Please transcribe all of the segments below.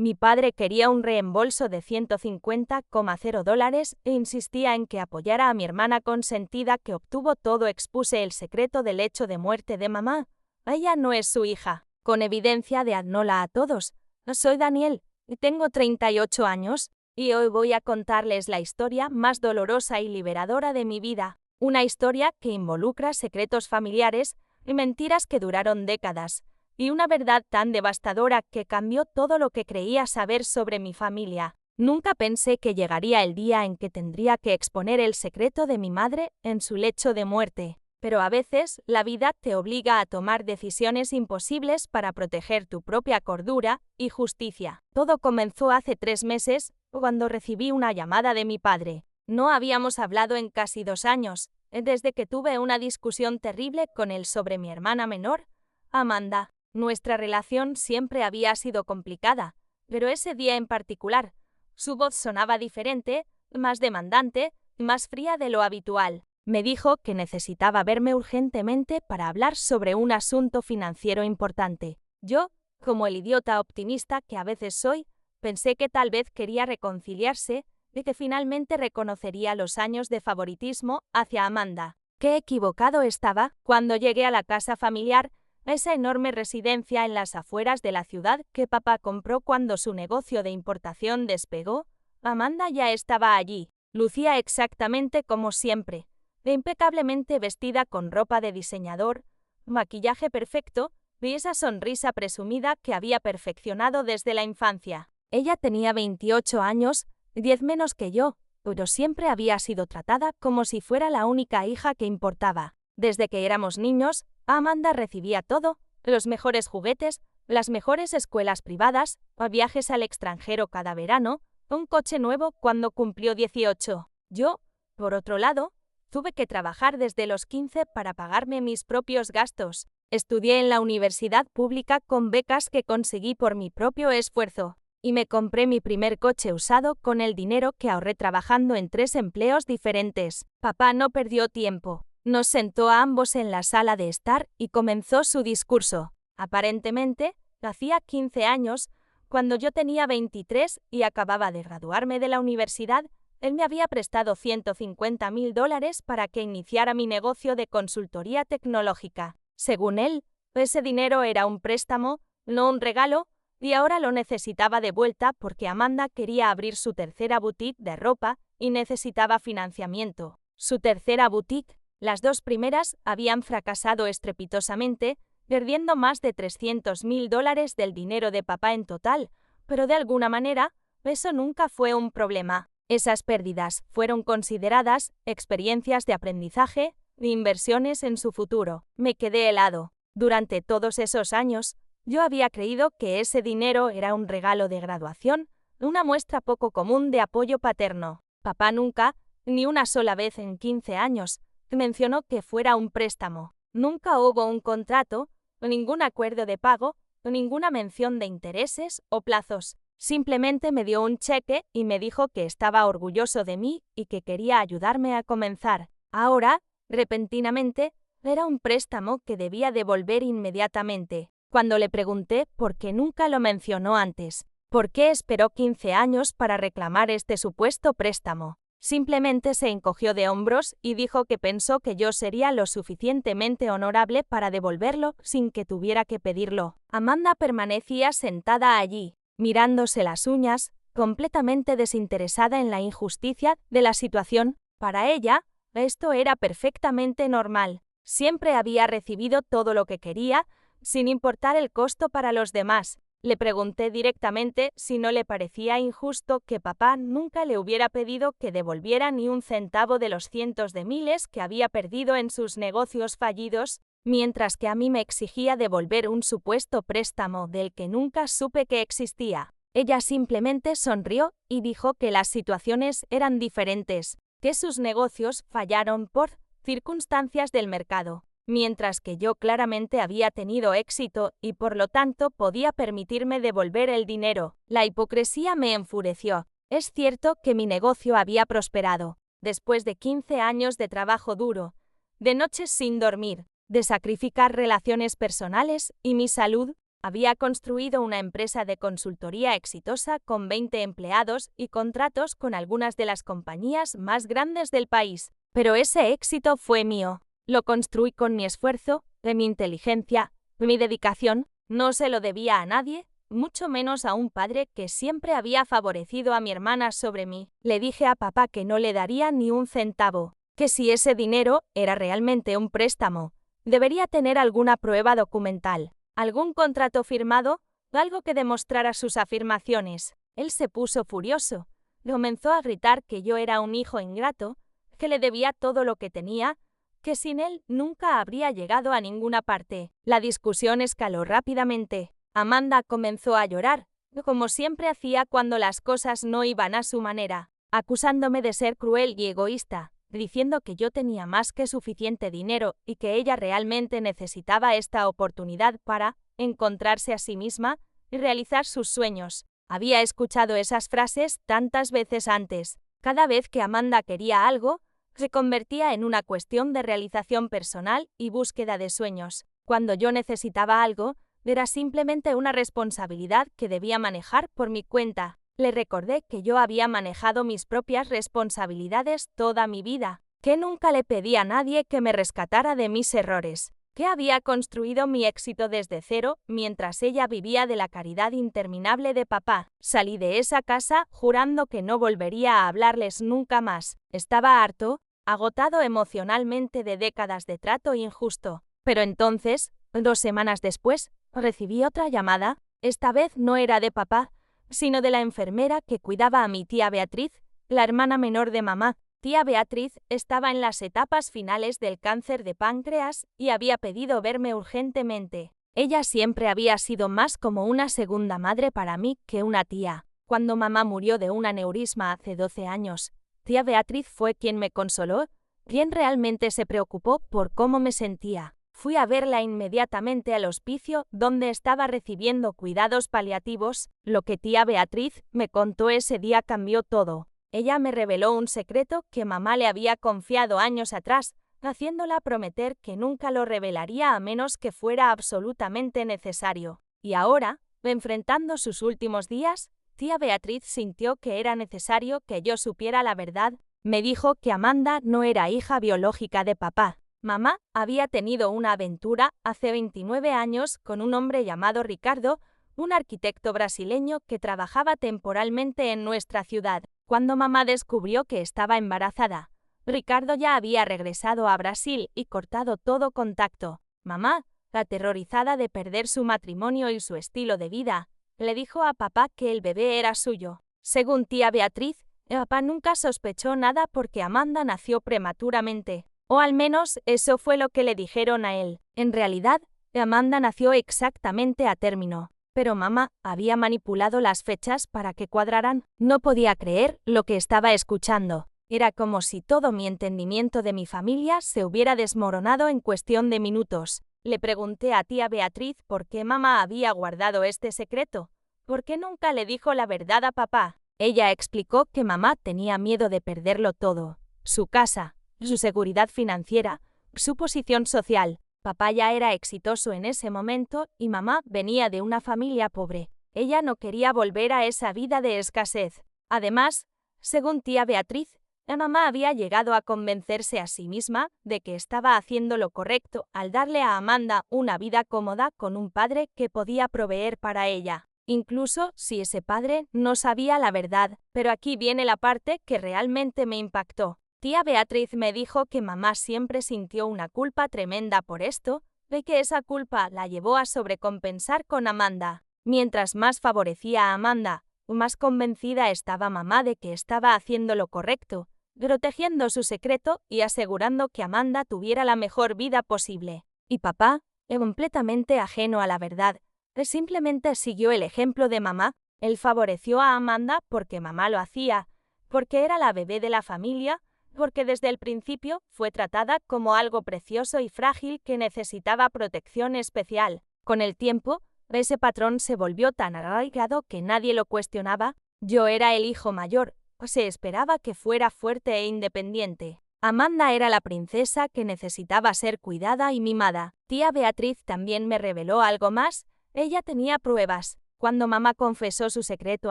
Mi padre quería un reembolso de $150,0 e insistía en que apoyara a mi hermana consentida que obtuvo todo. Expuse el secreto del hecho de muerte de mamá. Ella no es su hija. Con evidencia de adnola a todos. Soy Daniel, y tengo 38 años, y hoy voy a contarles la historia más dolorosa y liberadora de mi vida. Una historia que involucra secretos familiares y mentiras que duraron décadas. Y una verdad tan devastadora que cambió todo lo que creía saber sobre mi familia. Nunca pensé que llegaría el día en que tendría que exponer el secreto de mi madre en su lecho de muerte. Pero a veces, la vida te obliga a tomar decisiones imposibles para proteger tu propia cordura y justicia. Todo comenzó hace 3 meses, cuando recibí una llamada de mi padre. No habíamos hablado en casi 2 años, desde que tuve una discusión terrible con él sobre mi hermana menor, Amanda. Nuestra relación siempre había sido complicada, pero ese día en particular, su voz sonaba diferente, más demandante, más fría de lo habitual. Me dijo que necesitaba verme urgentemente para hablar sobre un asunto financiero importante. Yo, como el idiota optimista que a veces soy, pensé que tal vez quería reconciliarse y que finalmente reconocería los años de favoritismo hacia Amanda. Qué equivocado estaba. Cuando llegué a la casa familiar, esa enorme residencia en las afueras de la ciudad que papá compró cuando su negocio de importación despegó, Amanda ya estaba allí. Lucía exactamente como siempre, impecablemente vestida con ropa de diseñador, maquillaje perfecto y esa sonrisa presumida que había perfeccionado desde la infancia. Ella tenía 28 años, 10 menos que yo, pero siempre había sido tratada como si fuera la única hija que importaba. Desde que éramos niños, Amanda recibía todo, los mejores juguetes, las mejores escuelas privadas, viajes al extranjero cada verano, un coche nuevo cuando cumplió 18. Yo, por otro lado, tuve que trabajar desde los 15 para pagarme mis propios gastos. Estudié en la universidad pública con becas que conseguí por mi propio esfuerzo, y me compré mi primer coche usado con el dinero que ahorré trabajando en 3 empleos diferentes. Papá no perdió tiempo. Nos sentó a ambos en la sala de estar y comenzó su discurso. Aparentemente, hacía 15 años, cuando yo tenía 23 y acababa de graduarme de la universidad, él me había prestado $150,000 para que iniciara mi negocio de consultoría tecnológica. Según él, ese dinero era un préstamo, no un regalo, y ahora lo necesitaba de vuelta porque Amanda quería abrir su tercera boutique de ropa y necesitaba financiamiento. Su tercera boutique. Las 2 primeras habían fracasado estrepitosamente, perdiendo más de $300,000 del dinero de papá en total, pero de alguna manera, eso nunca fue un problema. Esas pérdidas fueron consideradas experiencias de aprendizaje e inversiones en su futuro. Me quedé helado. Durante todos esos años, yo había creído que ese dinero era un regalo de graduación, una muestra poco común de apoyo paterno. Papá nunca, ni una sola vez en 15 años, mencionó que fuera un préstamo. Nunca hubo un contrato, ningún acuerdo de pago, ninguna mención de intereses o plazos. Simplemente me dio un cheque y me dijo que estaba orgulloso de mí y que quería ayudarme a comenzar. Ahora, repentinamente, era un préstamo que debía devolver inmediatamente. Cuando le pregunté por qué nunca lo mencionó antes, ¿por qué esperó 15 años para reclamar este supuesto préstamo? Simplemente se encogió de hombros y dijo que pensó que yo sería lo suficientemente honorable para devolverlo sin que tuviera que pedirlo. Amanda permanecía sentada allí, mirándose las uñas, completamente desinteresada en la injusticia de la situación. Para ella, esto era perfectamente normal. Siempre había recibido todo lo que quería, sin importar el costo para los demás. Le pregunté directamente si no le parecía injusto que papá nunca le hubiera pedido que devolviera ni un centavo de los cientos de miles que había perdido en sus negocios fallidos, mientras que a mí me exigía devolver un supuesto préstamo del que nunca supe que existía. Ella simplemente sonrió y dijo que las situaciones eran diferentes, que sus negocios fallaron por circunstancias del mercado, mientras que yo claramente había tenido éxito y por lo tanto podía permitirme devolver el dinero. La hipocresía me enfureció. Es cierto que mi negocio había prosperado, después de 15 años de trabajo duro, de noches sin dormir, de sacrificar relaciones personales y mi salud, Había construido una empresa de consultoría exitosa con 20 empleados y contratos con algunas de las compañías más grandes del país. Pero ese éxito fue mío. Lo construí con mi esfuerzo, de mi inteligencia, mi dedicación. No se lo debía a nadie, mucho menos a un padre que siempre había favorecido a mi hermana sobre mí. Le dije a papá que no le daría ni un centavo, que si ese dinero era realmente un préstamo, debería tener alguna prueba documental, algún contrato firmado, algo que demostrara sus afirmaciones. Él se puso furioso. Comenzó a gritar que yo era un hijo ingrato, que le debía todo lo que tenía, que sin él nunca habría llegado a ninguna parte. La discusión escaló rápidamente. Amanda comenzó a llorar, como siempre hacía cuando las cosas no iban a su manera, acusándome de ser cruel y egoísta, diciendo que yo tenía más que suficiente dinero y que ella realmente necesitaba esta oportunidad para encontrarse a sí misma y realizar sus sueños. Había escuchado esas frases tantas veces antes. Cada vez que Amanda quería algo, se convertía en una cuestión de realización personal y búsqueda de sueños. Cuando yo necesitaba algo, era simplemente una responsabilidad que debía manejar por mi cuenta. Le recordé que yo había manejado mis propias responsabilidades toda mi vida, que nunca le pedí a nadie que me rescatara de mis errores, que había construido mi éxito desde cero mientras ella vivía de la caridad interminable de papá. Salí de esa casa jurando que no volvería a hablarles nunca más. Estaba harto, agotado emocionalmente de décadas de trato injusto. Pero entonces, 2 semanas después, recibí otra llamada. Esta vez no era de papá, sino de la enfermera que cuidaba a mi tía Beatriz, la hermana menor de mamá. Tía Beatriz estaba en las etapas finales del cáncer de páncreas y había pedido verme urgentemente. Ella siempre había sido más como una segunda madre para mí que una tía. Cuando mamá murió de un aneurisma hace 12 años, tía Beatriz fue quien me consoló, quien realmente se preocupó por cómo me sentía. Fui a verla inmediatamente al hospicio donde estaba recibiendo cuidados paliativos. Lo que tía Beatriz me contó ese día cambió todo. Ella me reveló un secreto que mamá le había confiado años atrás, haciéndola prometer que nunca lo revelaría a menos que fuera absolutamente necesario. Y ahora, enfrentando sus últimos días, tía Beatriz sintió que era necesario que yo supiera la verdad. Me dijo que Amanda no era hija biológica de papá. Mamá había tenido una aventura hace 29 años con un hombre llamado Ricardo, un arquitecto brasileño que trabajaba temporalmente en nuestra ciudad. Cuando mamá descubrió que estaba embarazada, Ricardo ya había regresado a Brasil y cortado todo contacto. Mamá, aterrorizada de perder su matrimonio y su estilo de vida, le dijo a papá que el bebé era suyo. Según tía Beatriz, papá nunca sospechó nada porque Amanda nació prematuramente. O al menos eso fue lo que le dijeron a él. En realidad, Amanda nació exactamente a término. Pero mamá había manipulado las fechas para que cuadraran. No podía creer lo que estaba escuchando. Era como si todo mi entendimiento de mi familia se hubiera desmoronado en cuestión de minutos. Le pregunté a tía Beatriz por qué mamá había guardado este secreto. ¿Por qué nunca le dijo la verdad a papá? Ella explicó que mamá tenía miedo de perderlo todo. Su casa, su seguridad financiera, su posición social. Papá ya era exitoso en ese momento y mamá venía de una familia pobre. Ella no quería volver a esa vida de escasez. Además, según tía Beatriz, la mamá había llegado a convencerse a sí misma de que estaba haciendo lo correcto al darle a Amanda una vida cómoda con un padre que podía proveer para ella, incluso si ese padre no sabía la verdad. Pero aquí viene la parte que realmente me impactó. Tía Beatriz me dijo que mamá siempre sintió una culpa tremenda por esto, y que esa culpa la llevó a sobrecompensar con Amanda. Mientras más favorecía a Amanda, más convencida estaba mamá de que estaba haciendo lo correcto, protegiendo su secreto y asegurando que Amanda tuviera la mejor vida posible. Y papá, completamente ajeno a la verdad, simplemente siguió el ejemplo de mamá. Él favoreció a Amanda porque mamá lo hacía, porque era la bebé de la familia, porque desde el principio fue tratada como algo precioso y frágil que necesitaba protección especial. Con el tiempo, ese patrón se volvió tan arraigado que nadie lo cuestionaba. Yo era el hijo mayor, se esperaba que fuera fuerte e independiente. Amanda era la princesa que necesitaba ser cuidada y mimada. Tía Beatriz también me reveló algo más. Ella tenía pruebas. Cuando mamá confesó su secreto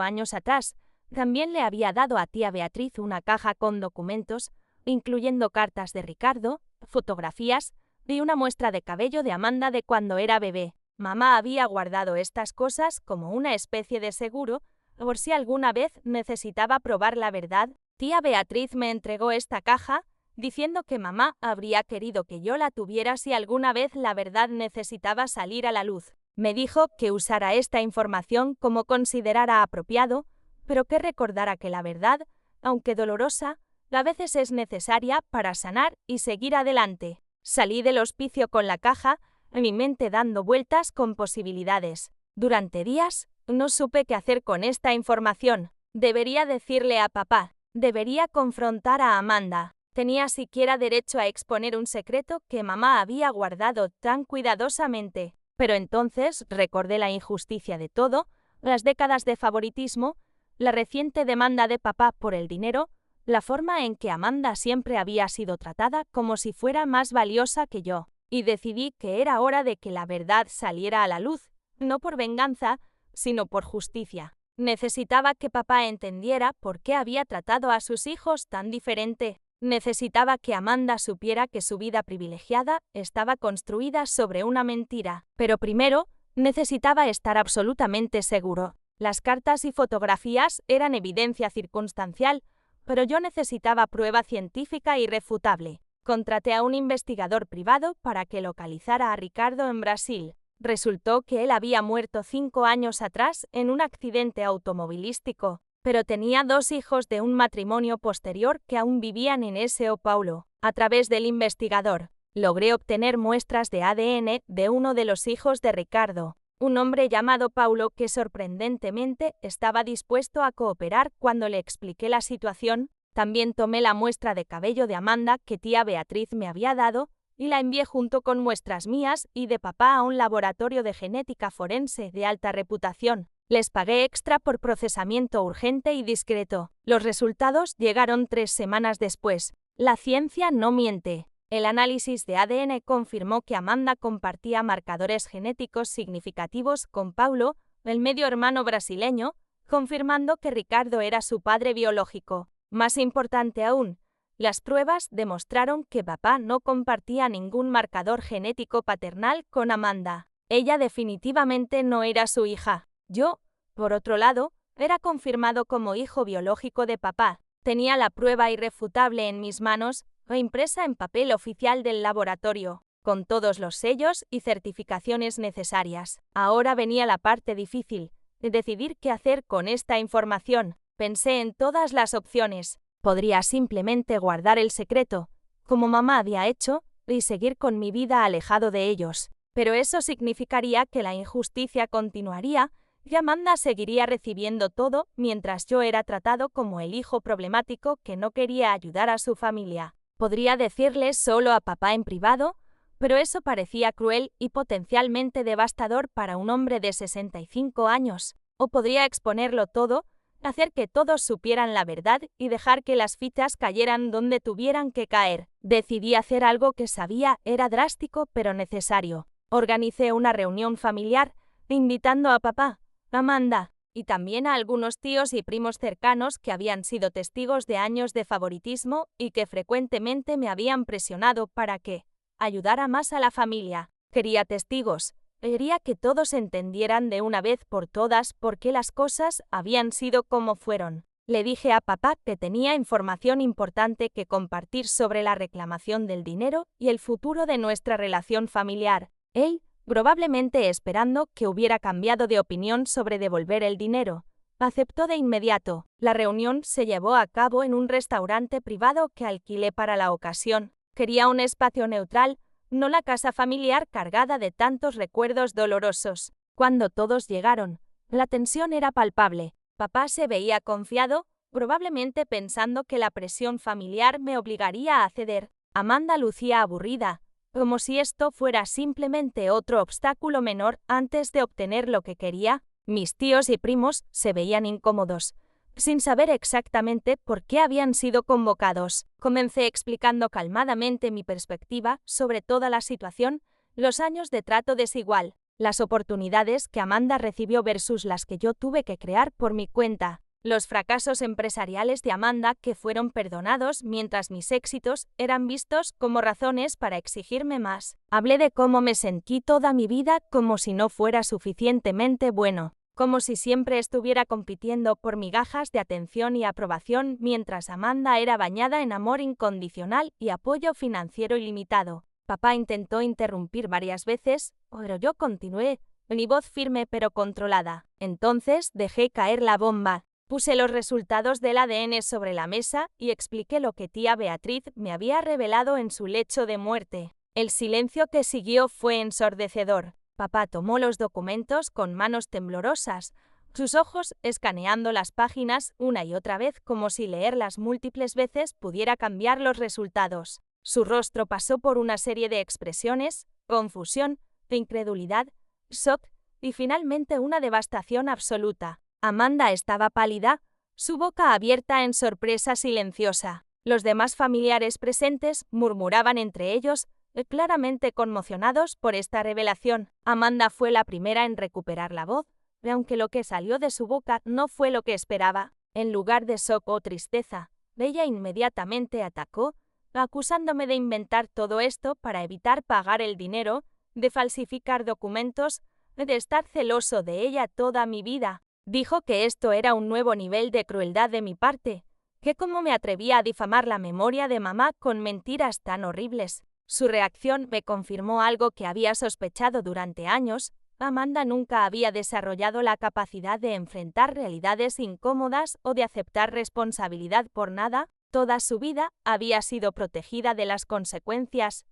años atrás, también le había dado a tía Beatriz una caja con documentos, incluyendo cartas de Ricardo, fotografías y una muestra de cabello de Amanda de cuando era bebé. Mamá había guardado estas cosas como una especie de seguro por si alguna vez necesitaba probar la verdad. Tía Beatriz me entregó esta caja, diciendo que mamá habría querido que yo la tuviera si alguna vez la verdad necesitaba salir a la luz. Me dijo que usara esta información como considerara apropiado, pero que recordara que la verdad, aunque dolorosa, a veces es necesaria para sanar y seguir adelante. Salí del hospicio con la caja, mi mente dando vueltas con posibilidades. Durante días, no supe qué hacer con esta información. Debería decirle a papá. Debería confrontar a Amanda. ¿Tenía siquiera derecho a exponer un secreto que mamá había guardado tan cuidadosamente? Pero entonces recordé la injusticia de todo, las décadas de favoritismo, la reciente demanda de papá por el dinero, la forma en que Amanda siempre había sido tratada como si fuera más valiosa que yo, y decidí que era hora de que la verdad saliera a la luz, no por venganza, sino por justicia. Necesitaba que papá entendiera por qué había tratado a sus hijos tan diferente. Necesitaba que Amanda supiera que su vida privilegiada estaba construida sobre una mentira. Pero primero, necesitaba estar absolutamente seguro. Las cartas y fotografías eran evidencia circunstancial, pero yo necesitaba prueba científica irrefutable. Contraté a un investigador privado para que localizara a Ricardo en Brasil. Resultó que él había muerto 5 años atrás en un accidente automovilístico, pero tenía 2 hijos de un matrimonio posterior que aún vivían en São Paulo. A través del investigador, logré obtener muestras de ADN de uno de los hijos de Ricardo, un hombre llamado Paulo que sorprendentemente estaba dispuesto a cooperar cuando le expliqué la situación. También tomé la muestra de cabello de Amanda que tía Beatriz me había dado y la envié junto con muestras mías y de papá a un laboratorio de genética forense de alta reputación. Les pagué extra por procesamiento urgente y discreto. Los resultados llegaron 3 semanas después. La ciencia no miente. El análisis de ADN confirmó que Amanda compartía marcadores genéticos significativos con Paulo, el medio hermano brasileño, confirmando que Ricardo era su padre biológico. Más importante aún, las pruebas demostraron que papá no compartía ningún marcador genético paternal con Amanda. Ella definitivamente no era su hija. Yo, por otro lado, era confirmado como hijo biológico de papá. Tenía la prueba irrefutable en mis manos, impresa en papel oficial del laboratorio, con todos los sellos y certificaciones necesarias. Ahora venía la parte difícil, de decidir qué hacer con esta información. Pensé en todas las opciones. Podría simplemente guardar el secreto, como mamá había hecho, y seguir con mi vida alejado de ellos. Pero eso significaría que la injusticia continuaría y Amanda seguiría recibiendo todo mientras yo era tratado como el hijo problemático que no quería ayudar a su familia. Podría decirle solo a papá en privado, pero eso parecía cruel y potencialmente devastador para un hombre de 65 años. O podría exponerlo todo, hacer que todos supieran la verdad y dejar que las fichas cayeran donde tuvieran que caer. Decidí hacer algo que sabía era drástico pero necesario. Organicé una reunión familiar, invitando a papá, Amanda, y también a algunos tíos y primos cercanos que habían sido testigos de años de favoritismo y que frecuentemente me habían presionado para que ayudara más a la familia. Quería testigos. Quería que todos entendieran de una vez por todas por qué las cosas habían sido como fueron. Le dije a papá que tenía información importante que compartir sobre la reclamación del dinero y el futuro de nuestra relación familiar. Él, probablemente esperando que hubiera cambiado de opinión sobre devolver el dinero, aceptó de inmediato. La reunión se llevó a cabo en un restaurante privado que alquilé para la ocasión. Quería un espacio neutral, no la casa familiar cargada de tantos recuerdos dolorosos. Cuando todos llegaron, la tensión era palpable. Papá se veía confiado, probablemente pensando que la presión familiar me obligaría a ceder. Amanda lucía aburrida, como si esto fuera simplemente otro obstáculo menor antes de obtener lo que quería. Mis tíos y primos se veían incómodos, sin saber exactamente por qué habían sido convocados. Comencé explicando calmadamente mi perspectiva sobre toda la situación, los años de trato desigual, las oportunidades que Amanda recibió versus las que yo tuve que crear por mi cuenta, los fracasos empresariales de Amanda que fueron perdonados mientras mis éxitos eran vistos como razones para exigirme más. Hablé de cómo me sentí toda mi vida como si no fuera suficientemente bueno, como si siempre estuviera compitiendo por migajas de atención y aprobación mientras Amanda era bañada en amor incondicional y apoyo financiero ilimitado. Papá intentó interrumpir varias veces, pero yo continué, mi voz firme pero controlada. Entonces dejé caer la bomba. Puse los resultados del ADN sobre la mesa y expliqué lo que tía Beatriz me había revelado en su lecho de muerte. El silencio que siguió fue ensordecedor. Papá tomó los documentos con manos temblorosas, sus ojos escaneando las páginas una y otra vez como si leerlas múltiples veces pudiera cambiar los resultados. Su rostro pasó por una serie de expresiones, confusión, incredulidad, shock y finalmente una devastación absoluta. Amanda estaba pálida, su boca abierta en sorpresa silenciosa. Los demás familiares presentes murmuraban entre ellos, claramente conmocionados por esta revelación. Amanda fue la primera en recuperar la voz, aunque lo que salió de su boca no fue lo que esperaba. En lugar de shock o tristeza, ella inmediatamente atacó, acusándome de inventar todo esto para evitar pagar el dinero, de falsificar documentos, de estar celoso de ella toda mi vida. Dijo que esto era un nuevo nivel de crueldad de mi parte, que cómo me atrevía a difamar la memoria de mamá con mentiras tan horribles. Su reacción me confirmó algo que había sospechado durante años. Amanda nunca había desarrollado la capacidad de enfrentar realidades incómodas o de aceptar responsabilidad por nada. Toda su vida había sido protegida de las consecuencias,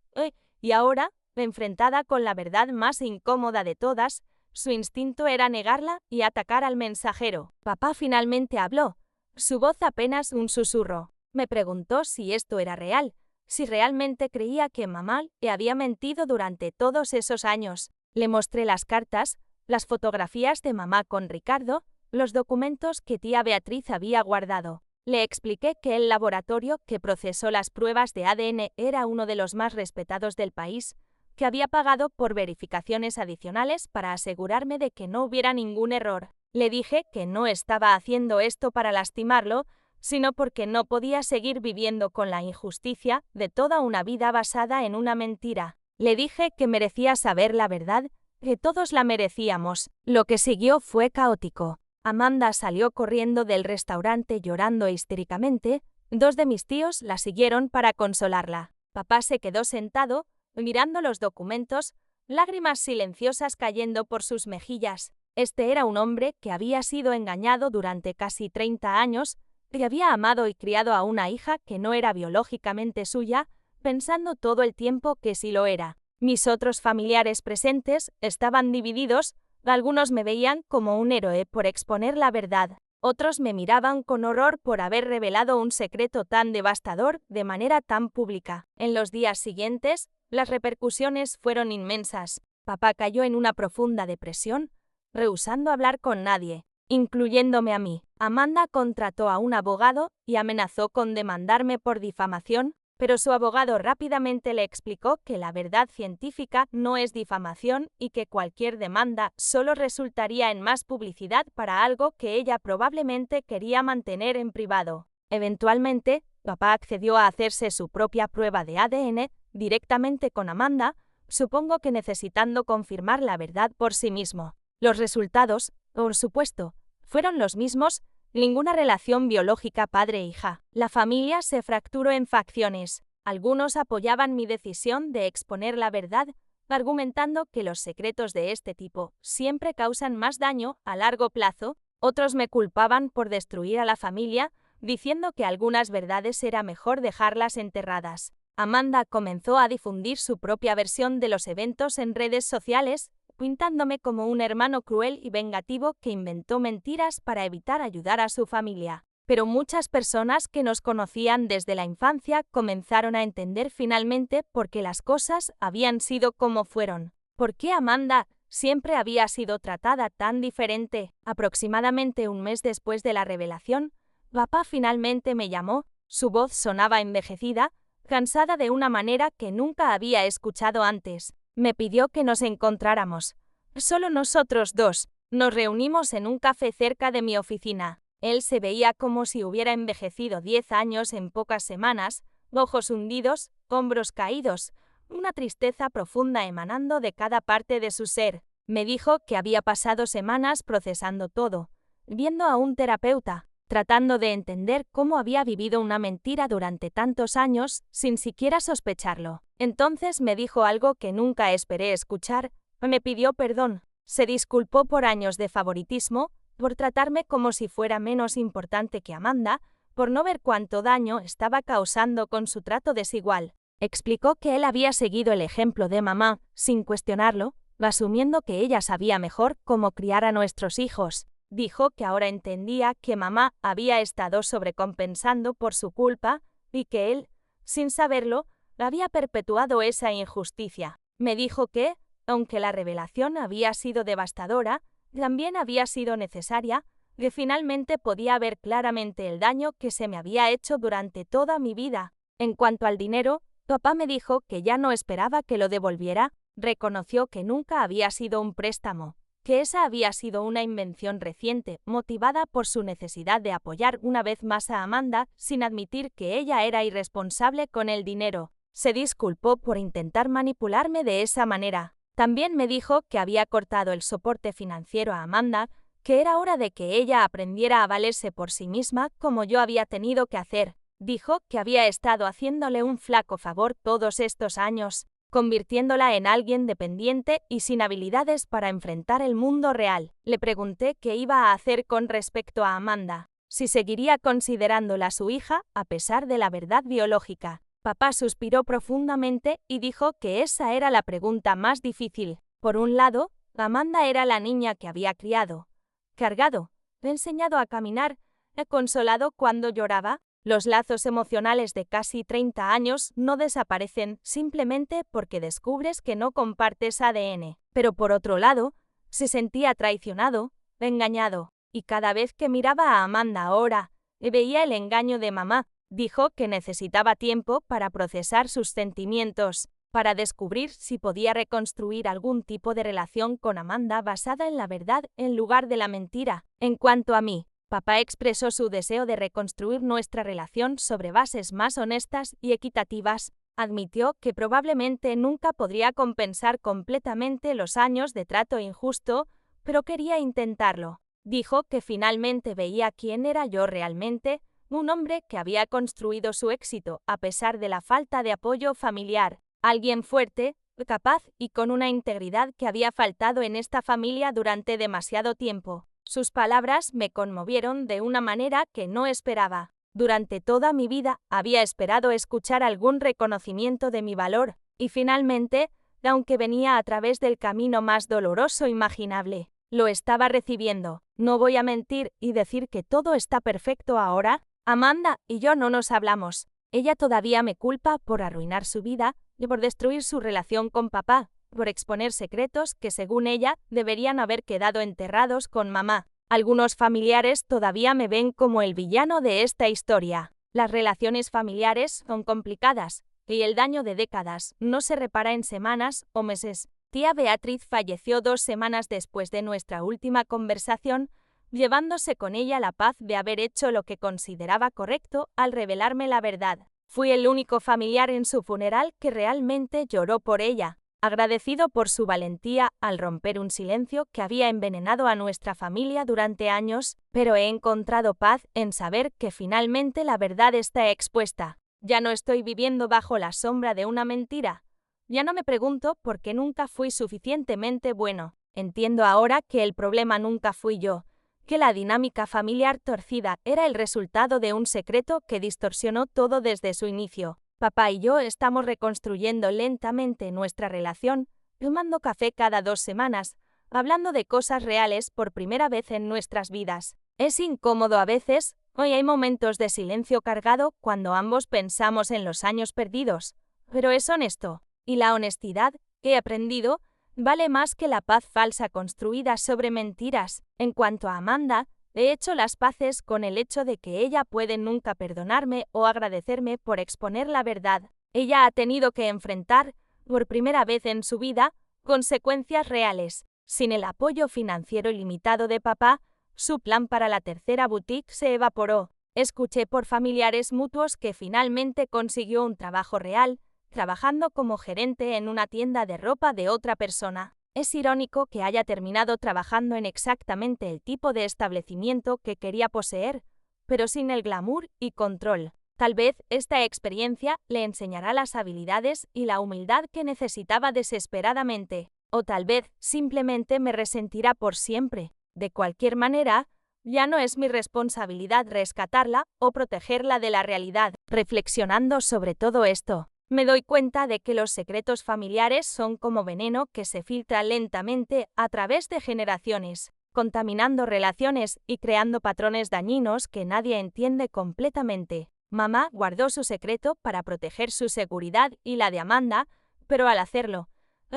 y ahora, enfrentada con la verdad más incómoda de todas, su instinto era negarla y atacar al mensajero. Papá finalmente habló, su voz apenas un susurro. Me preguntó si esto era real, si realmente creía que mamá le había mentido durante todos esos años. Le mostré las cartas, las fotografías de mamá con Ricardo, los documentos que tía Beatriz había guardado. Le expliqué que el laboratorio que procesó las pruebas de ADN era uno de los más respetados del país, que había pagado por verificaciones adicionales para asegurarme de que no hubiera ningún error. Le dije que no estaba haciendo esto para lastimarlo, sino porque no podía seguir viviendo con la injusticia de toda una vida basada en una mentira. Le dije que merecía saber la verdad, que todos la merecíamos. Lo que siguió fue caótico. Amanda salió corriendo del restaurante llorando histéricamente. Dos de mis tíos la siguieron para consolarla. Papá se quedó sentado, mirando los documentos, lágrimas silenciosas cayendo por sus mejillas. Este era un hombre que había sido engañado durante casi 30 años, que había amado y criado a una hija que no era biológicamente suya, pensando todo el tiempo que sí lo era. Mis otros familiares presentes estaban divididos, algunos me veían como un héroe por exponer la verdad, otros me miraban con horror por haber revelado un secreto tan devastador de manera tan pública. En los días siguientes, las repercusiones fueron inmensas. Papá cayó en una profunda depresión, rehusando hablar con nadie, incluyéndome a mí. Amanda contrató a un abogado y amenazó con demandarme por difamación, pero su abogado rápidamente le explicó que la verdad científica no es difamación y que cualquier demanda solo resultaría en más publicidad para algo que ella probablemente quería mantener en privado. Eventualmente, papá accedió a hacerse su propia prueba de ADN directamente con Amanda, supongo que necesitando confirmar la verdad por sí mismo. Los resultados, por supuesto, fueron los mismos. Ninguna relación biológica padre-hija. La familia se fracturó en facciones. Algunos apoyaban mi decisión de exponer la verdad, argumentando que los secretos de este tipo siempre causan más daño a largo plazo. Otros me culpaban por destruir a la familia, diciendo que algunas verdades era mejor dejarlas enterradas. Amanda comenzó a difundir su propia versión de los eventos en redes sociales, pintándome como un hermano cruel y vengativo que inventó mentiras para evitar ayudar a su familia. Pero muchas personas que nos conocían desde la infancia comenzaron a entender finalmente por qué las cosas habían sido como fueron. ¿Por qué Amanda siempre había sido tratada tan diferente? Aproximadamente un mes después de la revelación, papá finalmente me llamó. Su voz sonaba envejecida, cansada de una manera que nunca había escuchado antes. Me pidió que nos encontráramos. Solo nosotros dos. Nos reunimos en un café cerca de mi oficina. Él se veía como si hubiera envejecido 10 años en pocas semanas, ojos hundidos, hombros caídos, una tristeza profunda emanando de cada parte de su ser. Me dijo que había pasado semanas procesando todo, viendo a un terapeuta, tratando de entender cómo había vivido una mentira durante tantos años sin siquiera sospecharlo. Entonces me dijo algo que nunca esperé escuchar. Me pidió perdón. Se disculpó por años de favoritismo, por tratarme como si fuera menos importante que Amanda, por no ver cuánto daño estaba causando con su trato desigual. Explicó que él había seguido el ejemplo de mamá, sin cuestionarlo, asumiendo que ella sabía mejor cómo criar a nuestros hijos. Dijo que ahora entendía que mamá había estado sobrecompensando por su culpa y que él, sin saberlo, había perpetuado esa injusticia. Me dijo que, aunque la revelación había sido devastadora, también había sido necesaria, que finalmente podía ver claramente el daño que se me había hecho durante toda mi vida. En cuanto al dinero, papá me dijo que ya no esperaba que lo devolviera, reconoció que nunca había sido un préstamo, que esa había sido una invención reciente, motivada por su necesidad de apoyar una vez más a Amanda, sin admitir que ella era irresponsable con el dinero. Se disculpó por intentar manipularme de esa manera. También me dijo que había cortado el soporte financiero a Amanda, que era hora de que ella aprendiera a valerse por sí misma como yo había tenido que hacer. Dijo que había estado haciéndole un flaco favor todos estos años, convirtiéndola en alguien dependiente y sin habilidades para enfrentar el mundo real. Le pregunté qué iba a hacer con respecto a Amanda, si seguiría considerándola su hija a pesar de la verdad biológica. Papá suspiró profundamente y dijo que esa era la pregunta más difícil. Por un lado, Amanda era la niña que había criado, cargado, enseñado a caminar, consolado cuando lloraba. Los lazos emocionales de casi 30 años no desaparecen simplemente porque descubres que no compartes ADN. Pero por otro lado, se sentía traicionado, engañado, y cada vez que miraba a Amanda ahora, veía el engaño de mamá. Dijo que necesitaba tiempo para procesar sus sentimientos, para descubrir si podía reconstruir algún tipo de relación con Amanda basada en la verdad en lugar de la mentira. En cuanto a mí, papá expresó su deseo de reconstruir nuestra relación sobre bases más honestas y equitativas. Admitió que probablemente nunca podría compensar completamente los años de trato injusto, pero quería intentarlo. Dijo que finalmente veía quién era yo realmente, un hombre que había construido su éxito a pesar de la falta de apoyo familiar, alguien fuerte, capaz y con una integridad que había faltado en esta familia durante demasiado tiempo. Sus palabras me conmovieron de una manera que no esperaba. Durante toda mi vida había esperado escuchar algún reconocimiento de mi valor, y finalmente, aunque venía a través del camino más doloroso imaginable, lo estaba recibiendo. No voy a mentir y decir que todo está perfecto ahora. Amanda y yo no nos hablamos. Ella todavía me culpa por arruinar su vida y por destruir su relación con papá, por exponer secretos que, según ella, deberían haber quedado enterrados con mamá. Algunos familiares todavía me ven como el villano de esta historia. Las relaciones familiares son complicadas y el daño de décadas no se repara en semanas o meses. Tía Beatriz falleció 2 semanas después de nuestra última conversación, llevándose con ella la paz de haber hecho lo que consideraba correcto al revelarme la verdad. Fui el único familiar en su funeral que realmente lloró por ella, agradecido por su valentía al romper un silencio que había envenenado a nuestra familia durante años, pero he encontrado paz en saber que finalmente la verdad está expuesta. Ya no estoy viviendo bajo la sombra de una mentira. Ya no me pregunto por qué nunca fui suficientemente bueno. Entiendo ahora que el problema nunca fui yo, que la dinámica familiar torcida era el resultado de un secreto que distorsionó todo desde su inicio. Papá y yo estamos reconstruyendo lentamente nuestra relación, tomando café cada 2 semanas, hablando de cosas reales por primera vez en nuestras vidas. Es incómodo a veces, hoy hay momentos de silencio cargado cuando ambos pensamos en los años perdidos, pero es honesto, y la honestidad, he aprendido, vale más que la paz falsa construida sobre mentiras. En cuanto a Amanda, he hecho las paces con el hecho de que ella puede nunca perdonarme o agradecerme por exponer la verdad. Ella ha tenido que enfrentar, por primera vez en su vida, consecuencias reales. Sin el apoyo financiero ilimitado de papá, su plan para la tercera boutique se evaporó. Escuché por familiares mutuos que finalmente consiguió un trabajo real, trabajando como gerente en una tienda de ropa de otra persona. Es irónico que haya terminado trabajando en exactamente el tipo de establecimiento que quería poseer, pero sin el glamour y control. Tal vez esta experiencia le enseñará las habilidades y la humildad que necesitaba desesperadamente, o tal vez simplemente me resentirá por siempre. De cualquier manera, ya no es mi responsabilidad rescatarla o protegerla de la realidad. Reflexionando sobre todo esto, me doy cuenta de que los secretos familiares son como veneno que se filtra lentamente a través de generaciones, contaminando relaciones y creando patrones dañinos que nadie entiende completamente. Mamá guardó su secreto para proteger su seguridad y la de Amanda, pero al hacerlo,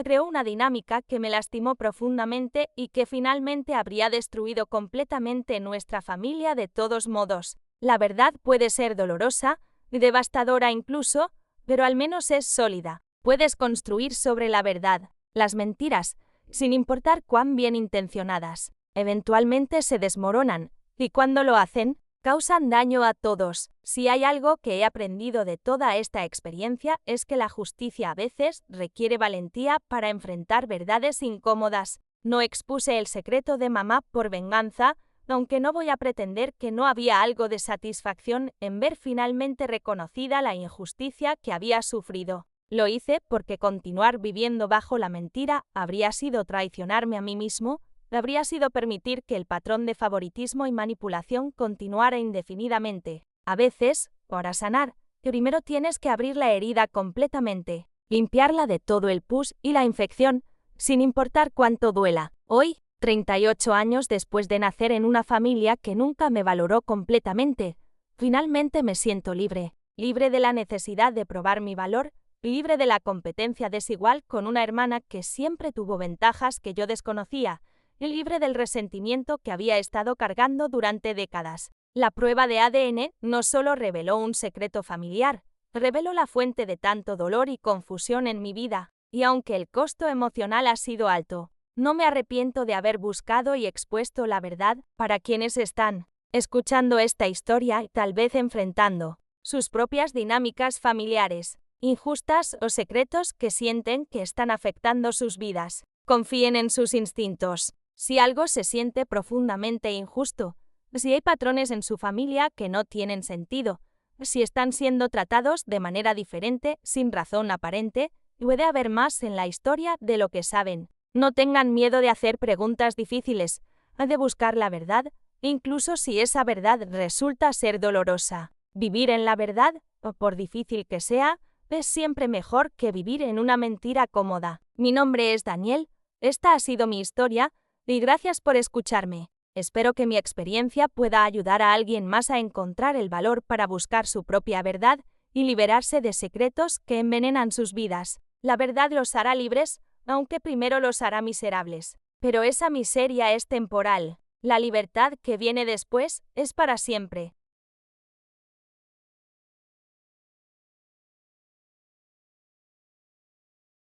creó una dinámica que me lastimó profundamente y que finalmente habría destruido completamente nuestra familia de todos modos. La verdad puede ser dolorosa, devastadora incluso, pero al menos es sólida. Puedes construir sobre la verdad. Las mentiras, sin importar cuán bien intencionadas, eventualmente se desmoronan, y cuando lo hacen, causan daño a todos. Si hay algo que he aprendido de toda esta experiencia es que la justicia a veces requiere valentía para enfrentar verdades incómodas. No expuse el secreto de mamá por venganza, aunque no voy a pretender que no había algo de satisfacción en ver finalmente reconocida la injusticia que había sufrido. Lo hice porque continuar viviendo bajo la mentira habría sido traicionarme a mí mismo, habría sido permitir que el patrón de favoritismo y manipulación continuara indefinidamente. A veces, para sanar, primero tienes que abrir la herida completamente, limpiarla de todo el pus y la infección, sin importar cuánto duela. Hoy, 38 años después de nacer en una familia que nunca me valoró completamente, finalmente me siento libre, libre de la necesidad de probar mi valor, libre de la competencia desigual con una hermana que siempre tuvo ventajas que yo desconocía, y libre del resentimiento que había estado cargando durante décadas. La prueba de ADN no solo reveló un secreto familiar, reveló la fuente de tanto dolor y confusión en mi vida, y aunque el costo emocional ha sido alto, no me arrepiento de haber buscado y expuesto la verdad para quienes están escuchando esta historia y tal vez enfrentando sus propias dinámicas familiares, injustas o secretos que sienten que están afectando sus vidas. Confíen en sus instintos. Si algo se siente profundamente injusto, si hay patrones en su familia que no tienen sentido, si están siendo tratados de manera diferente, sin razón aparente, puede haber más en la historia de lo que saben. No tengan miedo de hacer preguntas difíciles, de buscar la verdad, incluso si esa verdad resulta ser dolorosa. Vivir en la verdad, o por difícil que sea, es siempre mejor que vivir en una mentira cómoda. Mi nombre es Daniel, esta ha sido mi historia, y gracias por escucharme. Espero que mi experiencia pueda ayudar a alguien más a encontrar el valor para buscar su propia verdad y liberarse de secretos que envenenan sus vidas. La verdad los hará libres, aunque primero los hará miserables. Pero esa miseria es temporal. La libertad que viene después es para siempre.